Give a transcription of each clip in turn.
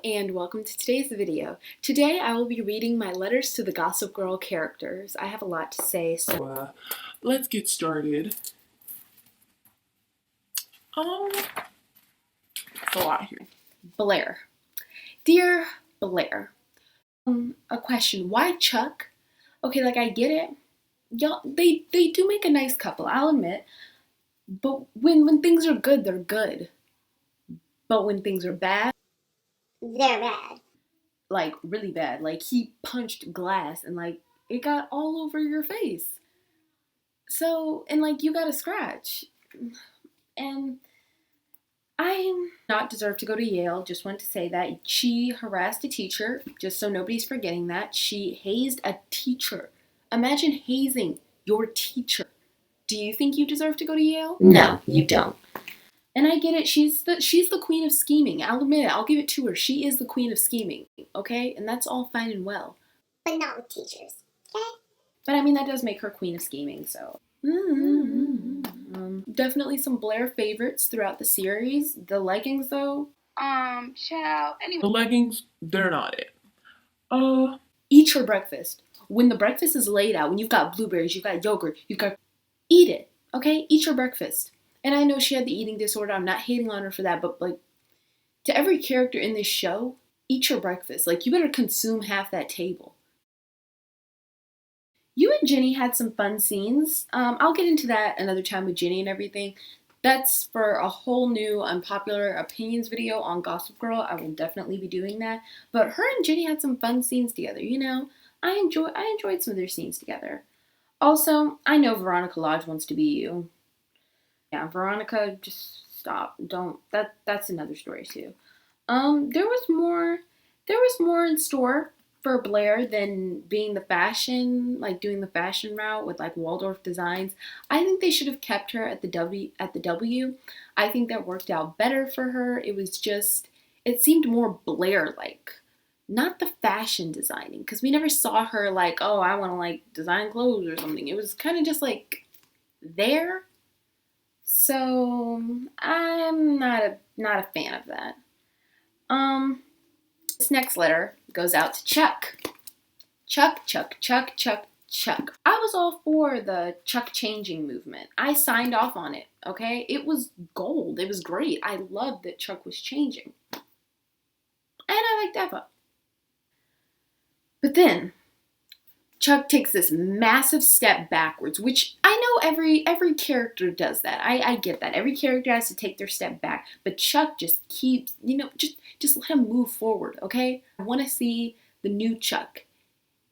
and welcome to today's video. Today I will be reading my letters to the Gossip Girl characters. I have a lot to say, so let's get started. It's a lot here. Blair. Dear Blair, a question. Why Chuck? Okay, like I get it. Y'all, they do make a nice couple, I'll admit. But when things are good, they're good. But when things are bad, they're bad. Like really bad. Like he punched glass and like it got all over your face. So, and like you got a scratch. And I not deserve to go to Yale. Just want to say that she harassed a teacher, just so nobody's forgetting that. She hazed a teacher. Imagine hazing your teacher. Do you think you deserve to go to Yale? No, you don't. And I get it. She's the queen of scheming. I'll admit it. I'll give it to her. She is the queen of scheming. Okay? And that's all fine and well. But not with teachers. Okay? But I mean, that does make her queen of scheming, so. Definitely some Blair favorites throughout the series. The leggings, though. Anyway. The leggings, they're not it. Eat your breakfast. When the breakfast is laid out, when you've got blueberries, you've got yogurt, eat it, okay? Eat your breakfast. And I know she had the eating disorder. I'm not hating on her for that, but like, to every character in this show, eat your breakfast. Like, you better consume half that table. You and Jenny had some fun scenes. I'll get into that another time with Jenny and everything. That's for a whole new unpopular opinions video on Gossip Girl. I will definitely be doing that. But her and Jenny had some fun scenes together, you know. I enjoyed some of their scenes together. Also, I know Veronica Lodge wants to be you. Yeah, Veronica, just stop. Don't. That's another story too. There was more in store for Blair than being the fashion, like doing the fashion route with like Waldorf Designs. I think they should have kept her at the W. I think that worked out better for her. It seemed more Blair-like, not the fashion designing, because we never saw her like, oh, I want to like design clothes or something. It was kind of just like there. So I'm not a fan of that. This next letter goes out to Chuck. Chuck. I was all for the Chuck changing movement. I signed off on it, okay? It was gold. It was great. I loved that Chuck was changing. And I liked Eva. But then, Chuck takes this massive step backwards, which I know every character does that. I get that. Every character has to take their step back. But Chuck just keeps, just let him move forward, okay? I want to see the new Chuck.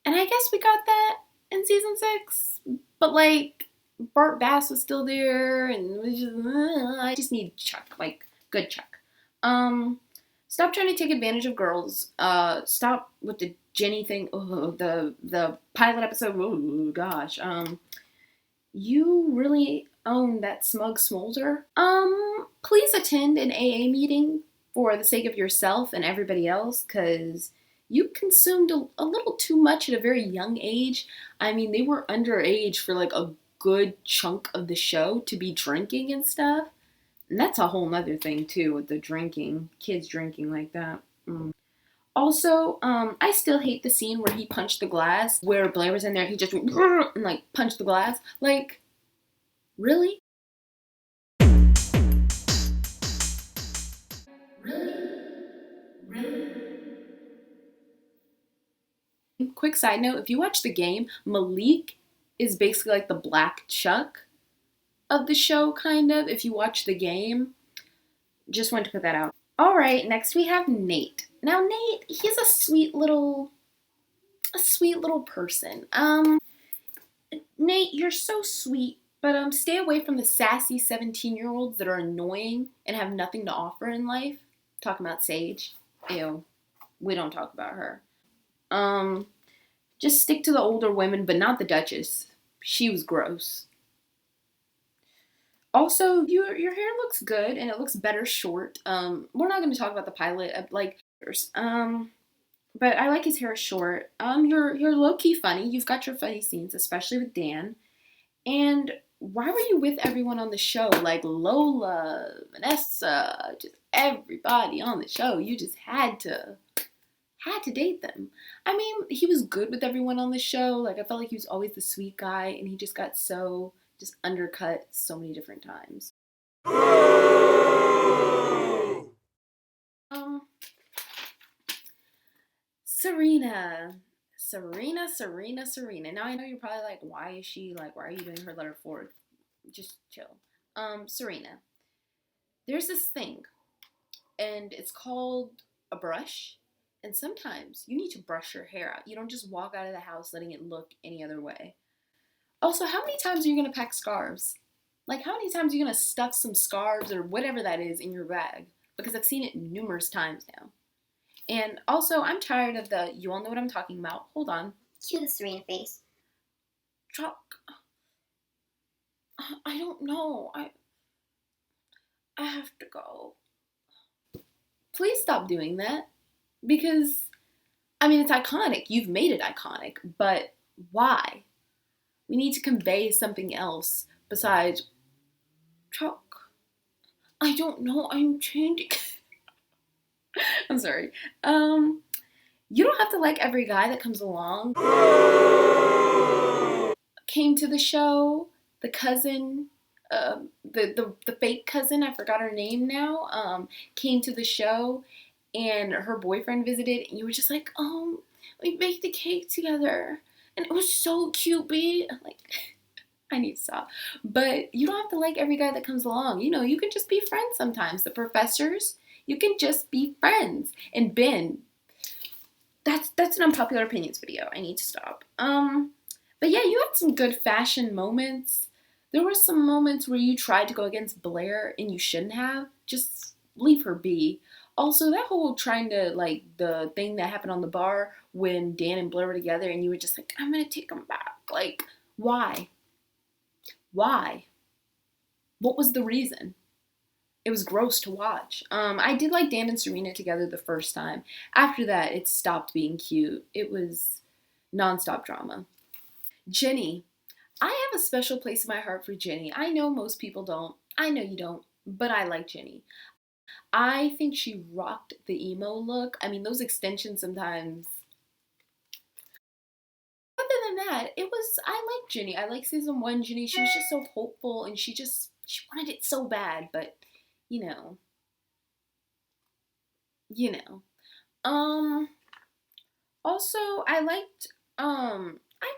And I guess we got that in season 6. But, like, Bart Bass was still there, and I just need Chuck, like, good Chuck. Stop trying to take advantage of girls. Stop with the Jenny thing. Oh, the pilot episode. Oh gosh. You really own that smug smolder. Please attend an AA meeting for the sake of yourself and everybody else, because you consumed a little too much at a very young age. I mean, they were underage for like a good chunk of the show to be drinking and stuff. And that's a whole nother thing too, with the drinking, kids drinking like that. Also, I still hate the scene where he punched the glass, where Blair was in there, he just went and like punched the glass. Like, really? Really? Quick side note, if you watch the game, Malik is basically like the black Chuck of the show, kind of, if you watch the game. Just wanted to put that out. Alright, next we have Nate. Now Nate, he's a sweet little person. Nate, you're so sweet, but stay away from the sassy 17-year-olds that are annoying and have nothing to offer in life. Talking about Sage. Ew. We don't talk about her. Just stick to the older women, but not the Duchess. She was gross. Also, your hair looks good, and it looks better short. We're not going to talk about the pilot, but I like his hair short. You're low-key funny. You've got your funny scenes, especially with Dan. And why were you with everyone on the show? Like Lola, Vanessa, just everybody on the show. You just had to date them. I mean, he was good with everyone on the show. Like, I felt like he was always the sweet guy, and he just got so just undercut so many different times. Serena. Serena. Now I know you're probably like, why is she like, why are you doing her letter 4th? Just chill. Serena. There's this thing, and it's called a brush. And sometimes you need to brush your hair out. You don't just walk out of the house letting it look any other way. Also, how many times are you going to pack scarves? Like, how many times are you going to stuff some scarves or whatever that is in your bag? Because I've seen it numerous times now. And also, I'm tired of the, you all know what I'm talking about. Hold on. Cue the Serena face. Chuck. I don't know. I have to go. Please stop doing that. Because, I mean, it's iconic. You've made it iconic. But why? We need to convey something else besides, Chuck, I don't know. I'm changing. I'm sorry. You don't have to like every guy that comes along. Came to the show, the cousin, the fake cousin, I forgot her name now, came to the show, and her boyfriend visited, and you were just like, we baked the cake together, and it was so cute, babe. I'm like, I need to stop. But you don't have to like every guy that comes along. You know, you can just be friends sometimes. The professors, you can just be friends. And Ben, that's an unpopular opinions video. I need to stop. But yeah, you had some good fashion moments. There were some moments where you tried to go against Blair and you shouldn't have. Just leave her be. Also, that whole trying to, like, the thing that happened on the bar when Dan and Blair were together and you were just like, I'm gonna take them back. Like, why? Why? What was the reason? It was gross to watch. I did like Dan and Serena together the first time. After that, it stopped being cute. It was nonstop drama. Jenny. I have a special place in my heart for Jenny. I know most people don't. I know you don't. But I like Jenny. I think she rocked the emo look. I mean, those extensions sometimes. Other than that, I like Jenny. I like season 1 Jenny. She was just so hopeful and she wanted it so bad, but you know. Also I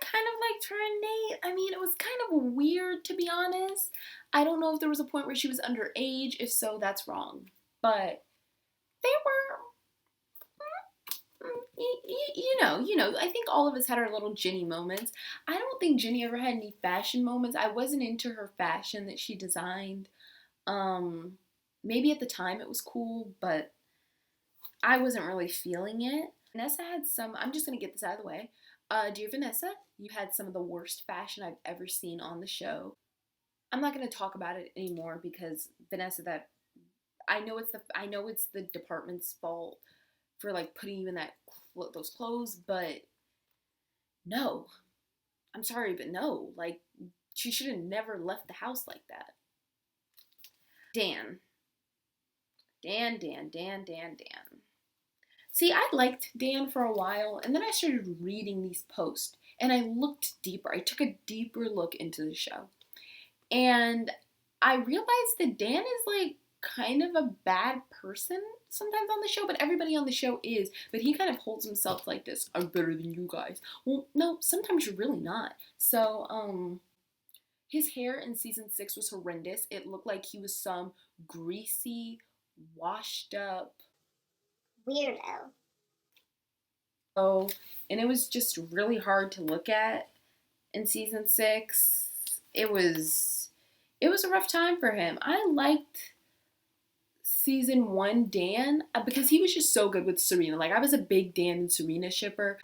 kind of liked her and Nate. I mean, it was kind of weird, to be honest. I don't know if there was a point where she was underage. If so, that's wrong. But they were, you know, I think all of us had our little Jenny moments. I don't think Jenny ever had any fashion moments. I wasn't into her fashion that she designed. Maybe at the time it was cool, but I wasn't really feeling it. Vanessa had some, I'm just going to get this out of the way. Dear Vanessa, you had some of the worst fashion I've ever seen on the show. I'm not going to talk about it anymore because Vanessa, I know it's the department's fault for like putting you in those clothes, but no. I'm sorry, but no. Like, she should have never left the house like that. Dan. See, I liked Dan for a while, and then I started reading these posts, and I looked deeper. I took a deeper look into the show. And I realized that Dan is, like, kind of a bad person sometimes on the show, but everybody on the show is. But he kind of holds himself like this, I'm better than you guys. Well, no, sometimes you're really not. So, his hair in season 6 was horrendous. It looked like he was some greasy, washed up weirdo. Oh, and it was just really hard to look at in season 6. It was a rough time for him. I liked season 1 Dan because he was just so good with Serena. Like, I was a big Dan and Serena shipper.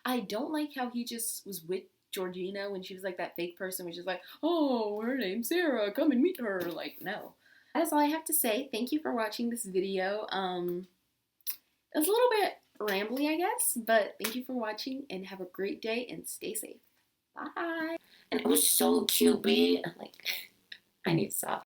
I don't like how he just was with Georgina when she was like that fake person, which is like, oh, her name's Sarah, come and meet her. Like, no. That's all I have to say. Thank you for watching this video. It was a little bit rambly, I guess, but thank you for watching and have a great day and stay safe. Bye. and it was so cute, babe. I'm like, I need to stop.